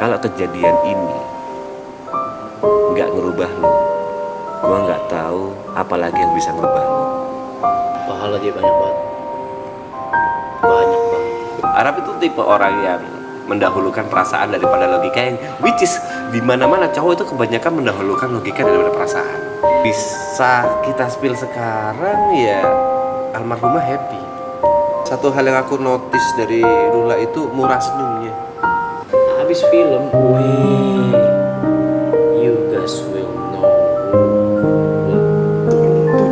Kalau kejadian ini nggak ngerubah lo, gua nggak tahu apalagi yang bisa ngerubah lo. Pahala dia banyak banget. Banyak banget. Arab itu tipe orang yang mendahulukan perasaan daripada logika, yang which is di mana-mana cowok itu kebanyakan mendahulukan logika daripada perasaan. Bisa kita spill sekarang ya, almarhumah happy. Satu hal yang aku notice dari Lula itu murah senyumnya. Habis film, you guys will know.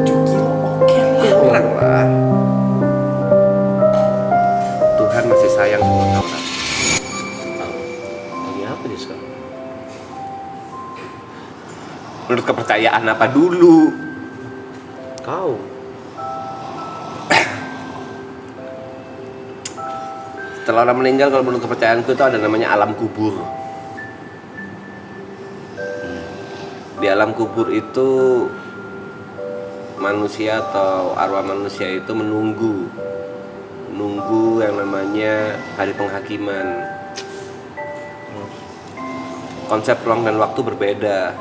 7 kilo oke lah. Kurang lah. Tuhan masih sayang sama kau. Tahu. Lagi apa dia sekarang? Menurut kepercayaan apa dulu? Kau. Setelah orang meninggal, kalau menurut kepercayaanku itu ada namanya alam kubur. Di alam kubur itu manusia atau arwah manusia itu menunggu yang namanya hari penghakiman. Konsep ruang dan waktu berbeda.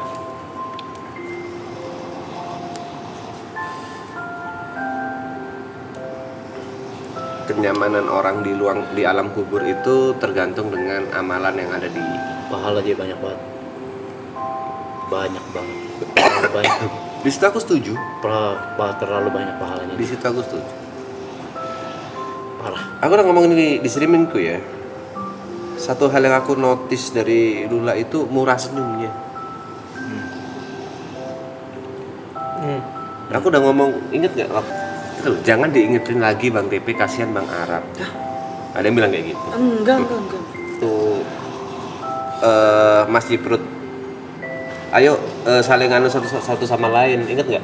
Kenyamanan orang di alam kubur itu tergantung dengan amalan yang ada di. Pahala dia banyak banget. Banyak banget. Terlalu banyak. Di situ aku setuju. Terlalu banyak pahalanya. Di situ aku setuju. Parah. Aku udah ngomong ini di streamingku ya. Satu hal yang aku notice dari Lula itu murah senyumnya. Aku udah ngomong, inget gak waktu itu, jangan diingetin lagi Bang TP, kasihan Bang Arab. Ada yang bilang kayak gitu. Enggak. Tuh Mas Jiprut, ayo saling anu satu sama lain, inget nggak?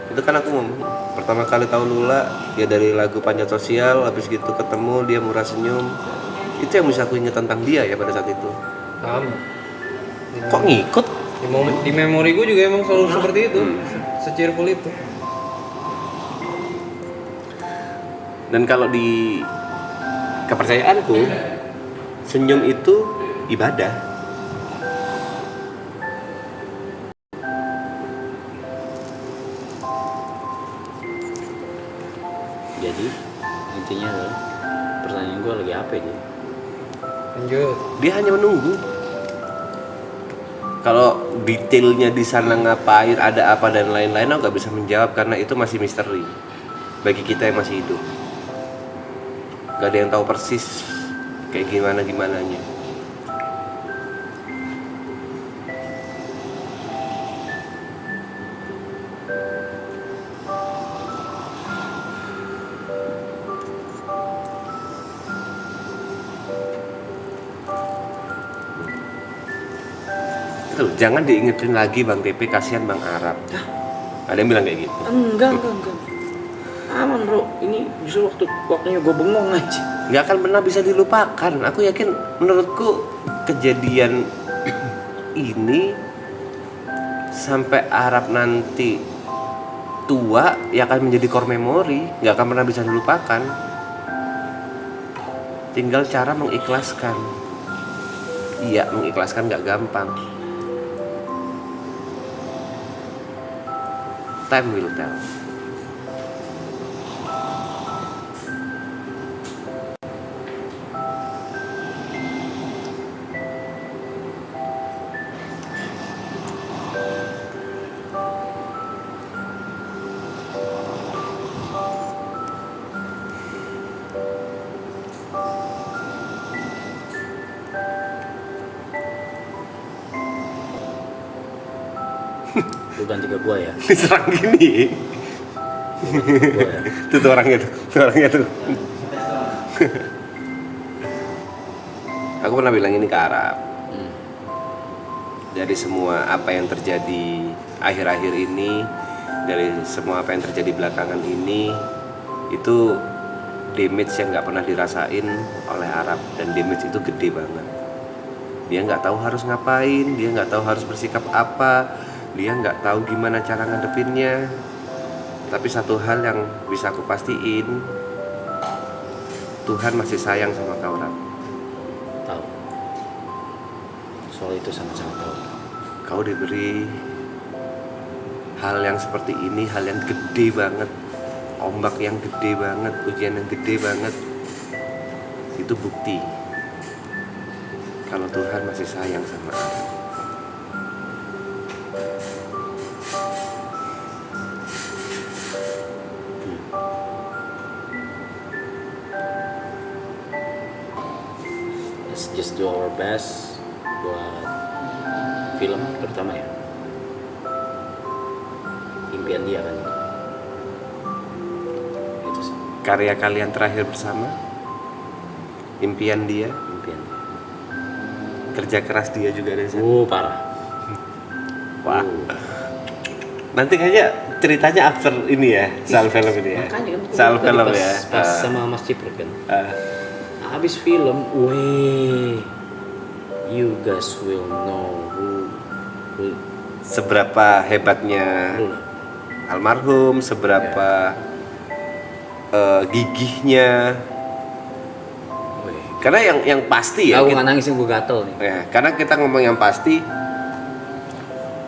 Itu kan aku ngomong pertama kali tahu Lula ya dari lagu Panjat Sosial, habis gitu ketemu dia murah senyum. Itu yang bisa aku ingat tentang dia ya pada saat itu. Sama. Kok ngikut? Di memori gue juga emang selalu seperti itu, se-cheerful itu. Dan kalau di kepercayaanku, senyum itu ibadah. Jadi intinya adalah pertanyaan gue lagi apa dia? Lanjut. Dia hanya menunggu. Kalau detailnya di sana ngapain, ada apa dan lain-lain, aku nggak bisa menjawab karena itu masih misteri bagi kita yang masih hidup. Gak ada yang tahu persis kayak gimananya. Tuh, jangan diingetin lagi Bang TP, kasihan Bang Arab. Ada yang bilang kayak gitu. Enggak. Aman bro, ini justru waktunya gue bengong aja. Nggak akan pernah bisa dilupakan. Aku yakin, menurutku kejadian ini sampai Arab nanti tua ya akan menjadi core memory, nggak akan pernah bisa dilupakan. Tinggal cara mengikhlaskan. Iya, mengikhlaskan nggak gampang. Time will tell. Lu ganti ke gue ya. Diserang gini. Gue ya. Tuh orangnya tuh. Aku pernah bilang ini ke Arab. Dari semua apa yang terjadi akhir-akhir ini, dari semua apa yang terjadi belakangan ini, itu damage yang nggak pernah dirasain oleh Arab, dan damage itu gede banget. Dia nggak tahu harus ngapain, dia nggak tahu harus bersikap apa, dia nggak tahu gimana cara ngadepinnya. Tapi satu hal yang bisa aku pastiin, Tuhan masih sayang sama kau, Rab. Tahu. soal itu sangat-sangat tahu. Kau diberi hal yang seperti ini, hal yang gede banget, ombak yang gede banget, ujian yang gede banget. Itu bukti kalau Tuhan masih sayang sama Arab. Let's just do our best buat film terutama ya. Impian dia kan ini. Itu sih, Karya kalian terakhir bersama, impian dia, impian dia. kerja keras dia juga ada di sana. Parah. Wah. Nanti kayaknya ceritanya after ini ya, soal film ini ya. Makanya kan Soal tadi film pas, ya. pas sama Mas Ciprut kan. Ah. Habis film, you guys will know who Seberapa hebatnya lu lah. almarhum, seberapa gigihnya. Wih. Karena yang pasti ya. Aku nggak nangis, gue gatel nih. Ya, karena kita ngomong yang pasti,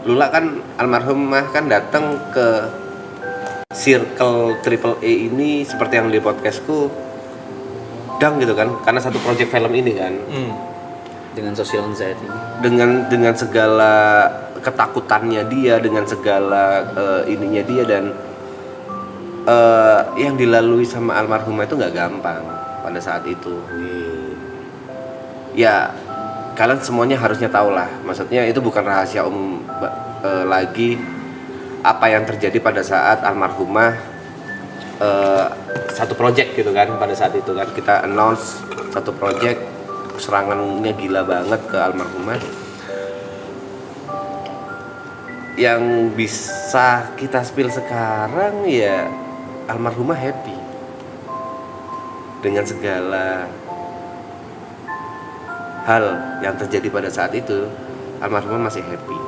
Lula kan almarhumah kan datang ke circle triple A ini seperti yang di podcastku, dang gitu kan, karena satu project film ini kan, Dengan social anxiety. dengan segala ketakutannya dia, dengan segala ininya dia, dan yang dilalui sama almarhumah itu nggak gampang pada saat itu. Ya kalian semuanya harusnya tahu lah, maksudnya itu bukan rahasia umum lagi apa yang terjadi pada saat almarhumah satu project gitu kan. Pada saat itu kan kita announce satu project, serangannya gila banget ke almarhumah. Yang bisa kita spill sekarang ya almarhumah happy dengan segala hal yang terjadi pada saat itu. Almarhumah masih happy.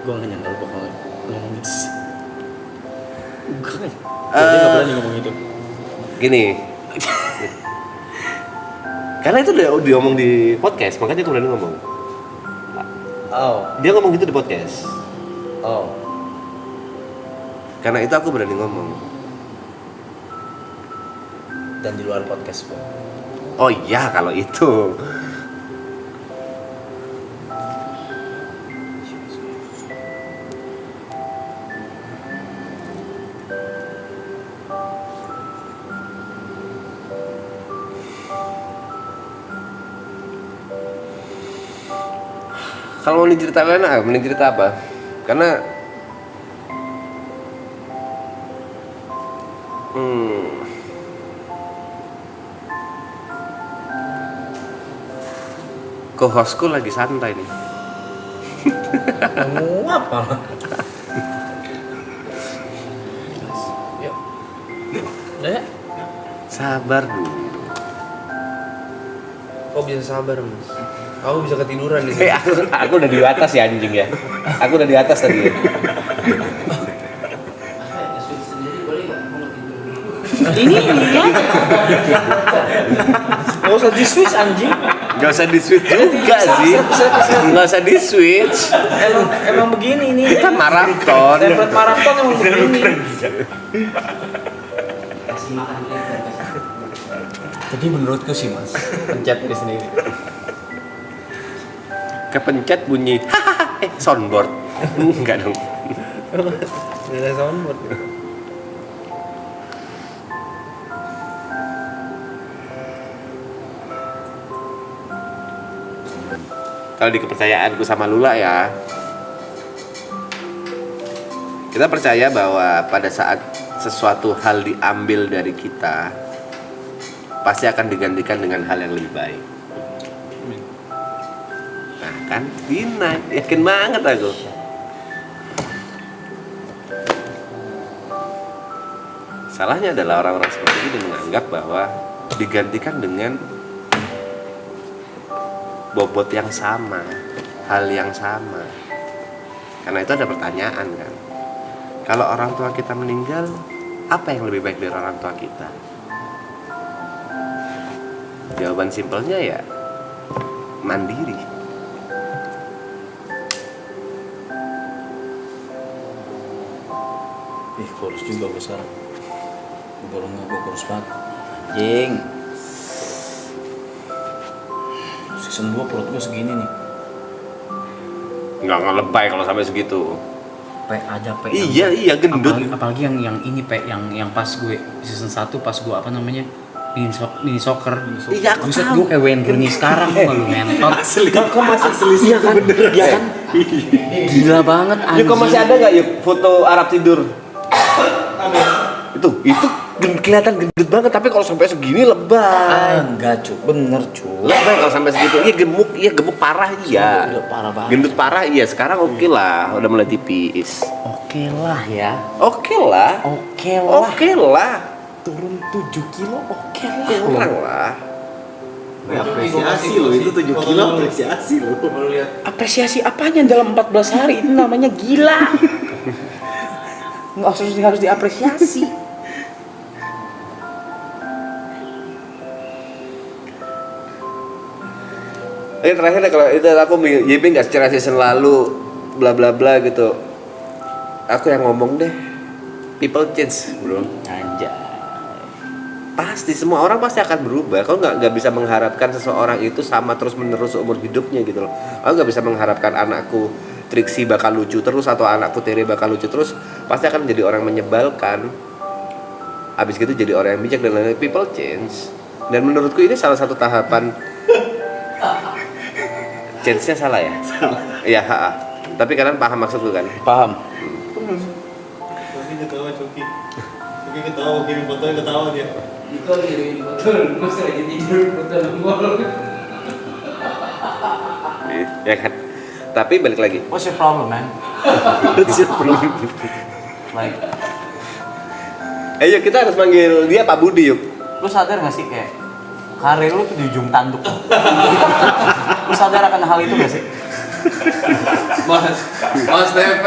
Gue nggak nyangka lu bakal ngomong gitu sih. Gue nggak berani ngomong itu. Gini, karena itu udah diomong di podcast, makanya aku berani ngomong. Dia ngomong gitu di podcast. Karena itu aku berani ngomong. Dan di luar podcast gue. Oh iya, kalau itu. Kalau mau cerita lain, mending cerita apa? Karena co-hostku lagi santai nih. Ngomong apa? Yuk. Udah. Sabar dulu. Kok bisa sabar, Mas? Aku bisa ketiduran di sini. Aku udah di atas ya anjing ya. Aku udah di atas tadi. Ya. Ini ya. Gak usah di switch anjing. Gak usah di switch juga sih. Gak usah di switch. Emang begini nih. Kita maraton. Template maraton emang begini. Tapi menurutku sih, Mas, pencet diri sendiri. Kepencet bunyi soundboard. Enggak dong. Gak ada soundboard. Kalau di kepercayaanku sama Lula ya, kita percaya bahwa pada saat sesuatu hal diambil dari kita, pasti akan digantikan dengan hal yang lebih baik. Nah kan, Dina, yakin banget aku. Salahnya adalah orang-orang seperti ini menganggap bahwa digantikan dengan bobot yang sama, hal yang sama. Karena itu ada pertanyaan kan, kalau orang tua kita meninggal, apa yang lebih baik dari orang tua kita? Jawaban simpelnya ya mandiri. Kurus juga gue sekarang. Gue baru ngaku kurus banget. Anjing. Season 2 perut gue segini nih. Nggak lebay kalau sampai segitu. Pe aja pe. Iya gendut. Apalagi yang ini pe yang pas gue season 1 pas gue apa namanya? Mini soccer. Iya, aku Buset, tahu. gue kayak Wayne Rooney sekarang kok lu ngentot. Kok masih asli sih? Iya kan? Iya kan? Gila banget anjing. Yuk, kok masih ada nggak yuk foto Arab tidur? Itu kelihatan gendut banget, tapi kalau sampai segini lebay. Enggak cu, bener cu. Lebay kalau sampai segitu. Iya gemuk parah iya. Udah parah banget. Gendut parah iya. Sekarang oke lah, udah mulai tipis. Oke lah ya. Oke lah. Oke lah. Oke lah. Turun 7 kilo oke lah. Kurang lah. Apresiasi loh, itu 7 kilo apresiasi loh. Apresiasi apanya dalam 14 hari? Itu namanya gila. Nggak harus diapresiasi. Ini terakhir deh, kalau itu aku JB nggak secara season lalu bla bla bla gitu. Aku yang ngomong deh. People change, bro. Anjay. Pasti semua orang pasti akan berubah. Kau nggak bisa mengharapkan seseorang itu sama terus menerus seumur hidupnya gitu loh. Aku nggak bisa mengharapkan anakku Trixie bakal lucu terus atau anakku Tere bakal lucu terus. Pasti akan menjadi orang menyebalkan. Habis gitu jadi orang yang bijak dan lain-lain. People change. Dan menurutku ini salah satu tahapan. Change-nya salah ya? Salah. Iya, tapi kalian paham maksudku kan? Paham. Coki ketawa, Coki. Coki ketawa, kirim fotonya ketawa dia. Itu lagi foto, mas lagi tidur foto nongol. Ya kan? Tapi balik lagi. What's your problem, man? Like, Ayo kita harus manggil dia Pak Budi yuk. lu sadar gak sih kayak karir lu tuh di ujung tanduk? Lu sadar akan hal itu gak sih? Mas TP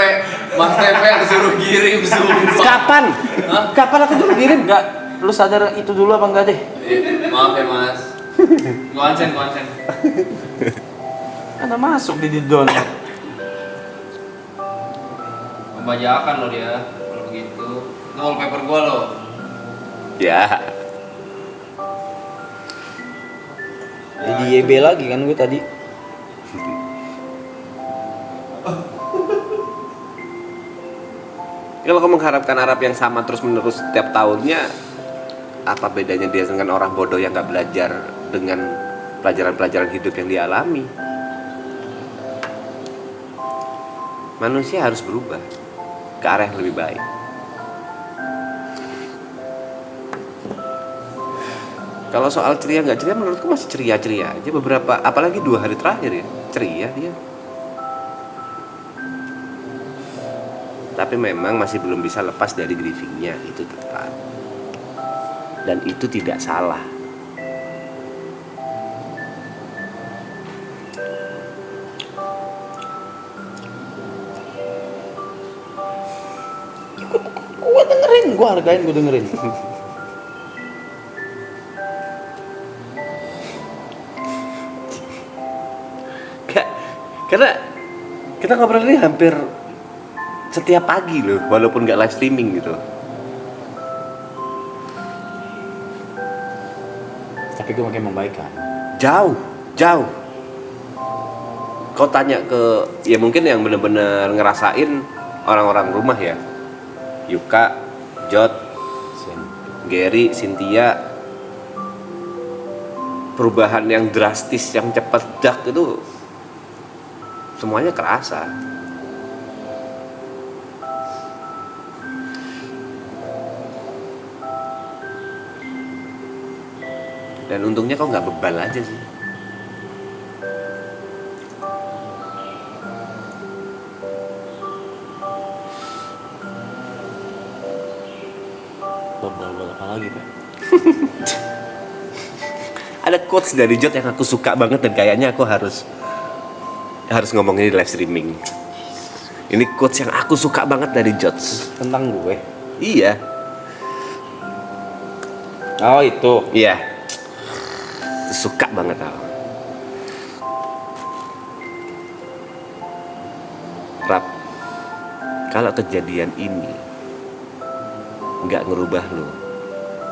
disuruh kirim sumpah. Kapan? Hah? Kapan aku tuh kirim? Enggak, lu sadar itu dulu apa enggak deh? Maaf ya mas. Konsen. Ada masuk di didon. Pembajakan lo dia kalau begitu. Nol paper gua lo. Ya. Jadi YB lagi kan gue tadi. Kalau kamu mengharapkan Arab yang sama terus menerus setiap tahunnya, apa bedanya dia dengan orang bodoh yang nggak belajar dengan pelajaran-pelajaran hidup yang dialami? Manusia harus berubah ke arah yang lebih baik. Kalau soal ceria nggak ceria, menurutku masih ceria-ceria aja. Beberapa, apalagi 2 hari terakhir ya, ceria dia. Tapi memang masih belum bisa lepas dari grievingnya, itu tetap. Dan itu tidak salah. Gue dengerin, gue hargain, gue dengerin. Karena kita ngobrol ini hampir setiap pagi loh, walaupun nggak live streaming gitu. Tapi gue makin membaik kan. Jauh. Kau tanya ke, ya mungkin yang benar-benar ngerasain orang-orang rumah ya, Yuka, Jod, Gary, Cynthia, perubahan yang drastis, yang cepat dak itu semuanya kerasa. Dan untungnya kau nggak bebal aja sih. Bobol apa lagi, Pak? Ada quotes dari Jod yang aku suka banget dan kayaknya aku harus ngomong ini di live streaming. Ini quotes yang aku suka banget dari Jod. Tentang gue. Iya. Oh itu. Iya. Suka banget aku. kalau kejadian ini nggak ngerubah lo,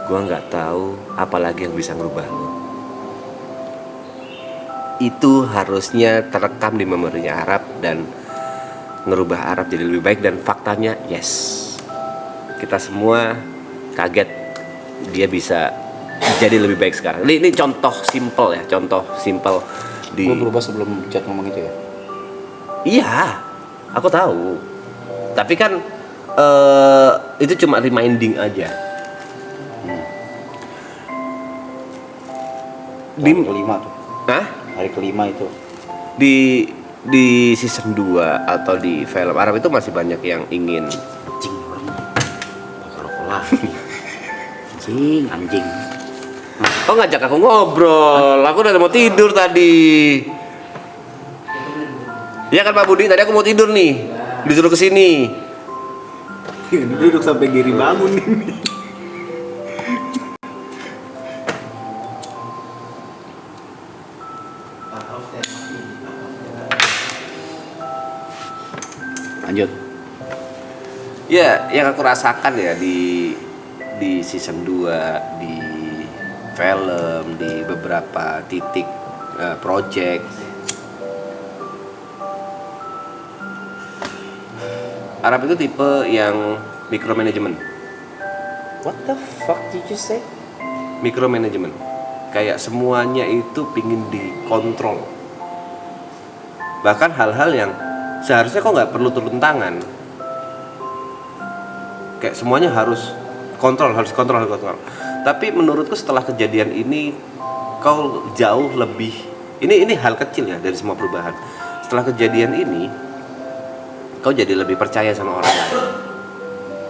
gue nggak tahu apalagi yang bisa ngerubah lo. Itu harusnya terekam di memorinya Arab dan ngerubah Arab jadi lebih baik. Dan faktanya yes, kita semua kaget dia bisa jadi lebih baik sekarang. Ini contoh simple ya, contoh simple di. Gue berubah sebelum chat ngomong itu ya. Iya, aku tahu. Tapi kan itu cuma reminding aja. Hari kelima tuh. Hah? Hari kelima itu. Di season 2 atau di film Arab itu masih banyak yang ingin. Anjing orang bakar rokok lagi. Anjing. Kok ngajak aku ngobrol? Aku udah mau tidur tadi. Iya kan Pak Budi, tadi aku mau tidur nih. Disuruh kesini. Duduk sampai Giri bangun ini. Lanjut. Ya, yang aku rasakan ya di season 2, di film, di beberapa titik project. Arab itu tipe yang micromanagement. What the fuck did you say? Micromanagement. Kayak semuanya itu pingin dikontrol. Bahkan hal-hal yang seharusnya kok nggak perlu turun tangan. Kayak semuanya harus kontrol. Tapi menurutku setelah kejadian ini kau jauh lebih. Ini hal kecil ya dari semua perubahan. Setelah kejadian ini kau jadi lebih percaya sama orang lain.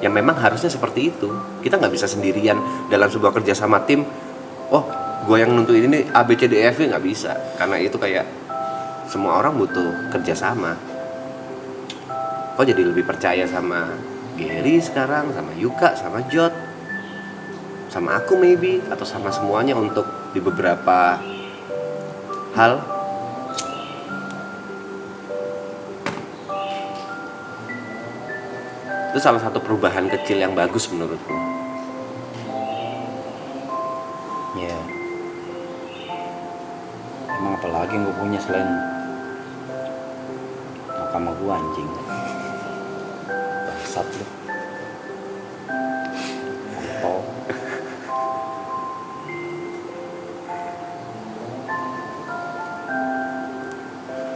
Yang memang harusnya seperti itu. Kita nggak bisa sendirian dalam sebuah kerja sama tim. Oh, gue yang nentuin ini A B C D E F, nggak bisa. Karena itu kayak semua orang butuh kerjasama. Kau jadi lebih percaya sama Gary sekarang, sama Yuka, sama Jot, sama aku maybe, atau sama semuanya untuk di beberapa hal. Itu salah satu perubahan kecil yang bagus menurutku. Ya. Emang apalagi yang gue punya selain mahkamah gue anjing. Bangsat lu. Kontol.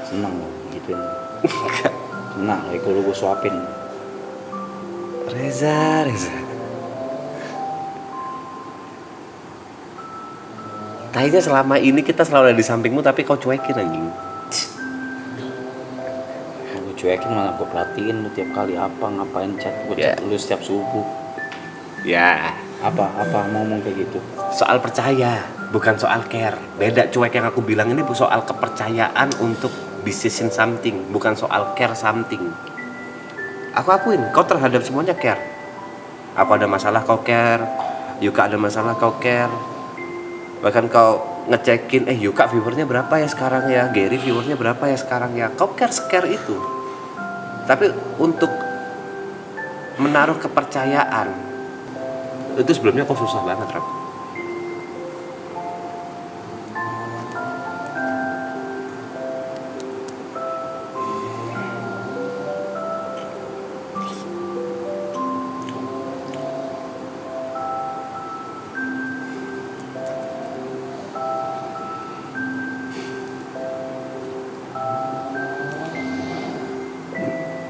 Seneng lo gituin. Senang, kalau gue suapin. Reza. Kayaknya selama ini kita selalu ada di sampingmu tapi kau cuekin anjing. Gue cuekin malah gue perhatiin lu tiap kali apa ngapain chat gue Ya. chat lu setiap subuh. Ya, Apa mau ngomong kayak gitu. soal percaya, bukan soal care. Beda cuek yang aku bilang ini soal kepercayaan untuk decision something, bukan soal care something. Aku akuin, kau terhadap semuanya care. Aku ada masalah kau care, Yuka ada masalah kau care. Bahkan kau ngecekin, Yuka viewernya berapa ya sekarang ya, Gary viewernya berapa ya sekarang ya. Kau care itu. Tapi untuk menaruh kepercayaan itu sebelumnya kok susah banget, Rap.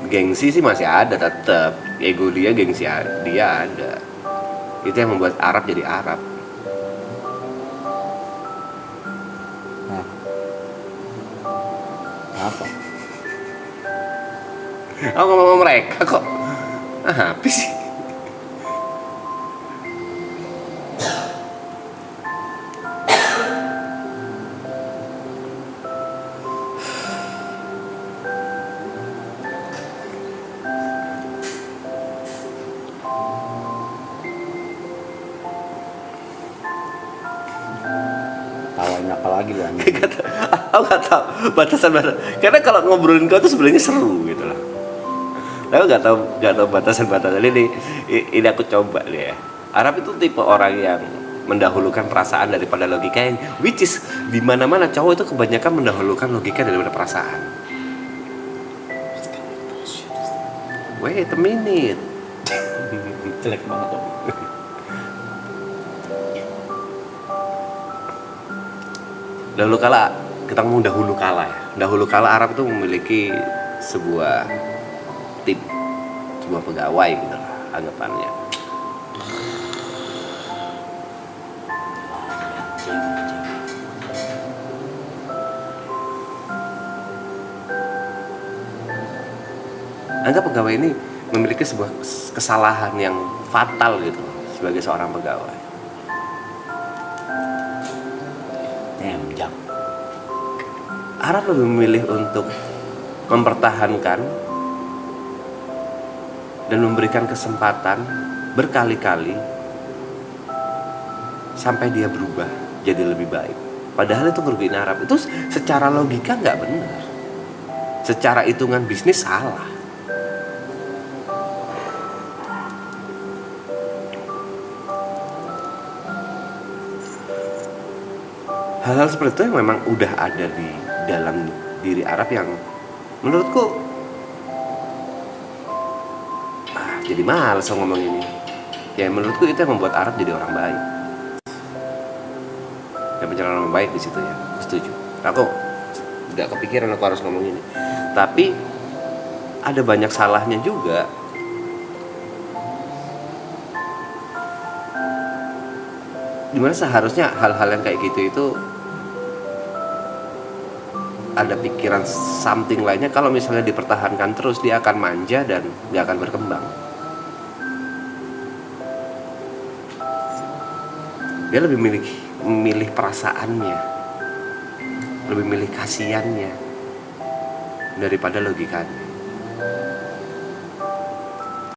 Gengsi sih masih ada tetap, ego dia, gengsi dia ada. Itu yang membuat Arab jadi Arab. Nah. Apa? Aku ngomong mereka kok. Apa sih? Tawanya apa lagi lu anjing? Aku nggak tahu batasan. Karena kalau ngobrolin kau itu sebenarnya seru gitu loh. Aku nggak tahu batasan-batasan ini aku coba nih ya. Arab itu tipe orang yang mendahulukan perasaan daripada logika, yang which is di mana-mana cowok itu kebanyakan mendahulukan logika daripada perasaan. Wait a minute. Jelek banget tuh. Dahulu kala, kita ngomong dahulu kala ya. Dahulu kala Arab itu memiliki sebuah tim, sebuah pegawai gitu lah anggapannya. Anggap pegawai ini memiliki sebuah kesalahan yang fatal gitu sebagai seorang pegawai. Jam. Arab lebih memilih untuk mempertahankan dan memberikan kesempatan berkali-kali sampai dia berubah jadi lebih baik. Padahal itu ngerugiin Arab. Itu secara logika nggak benar. Secara hitungan bisnis salah. Hal-hal seperti itu yang memang udah ada di dalam diri Arab yang menurutku jadi males ngomong ini. Ya menurutku itu yang membuat Arab jadi orang baik. Dan pencalonan orang baik di situ ya, setuju. Aku nggak kepikiran aku harus ngomong ini. Tapi ada banyak salahnya juga. Dimana seharusnya hal-hal yang kayak gitu itu ada pikiran something lainnya. Kalau misalnya dipertahankan terus, dia akan manja dan gak akan berkembang. Dia lebih memilih perasaannya, lebih milih kasihannya daripada logikanya.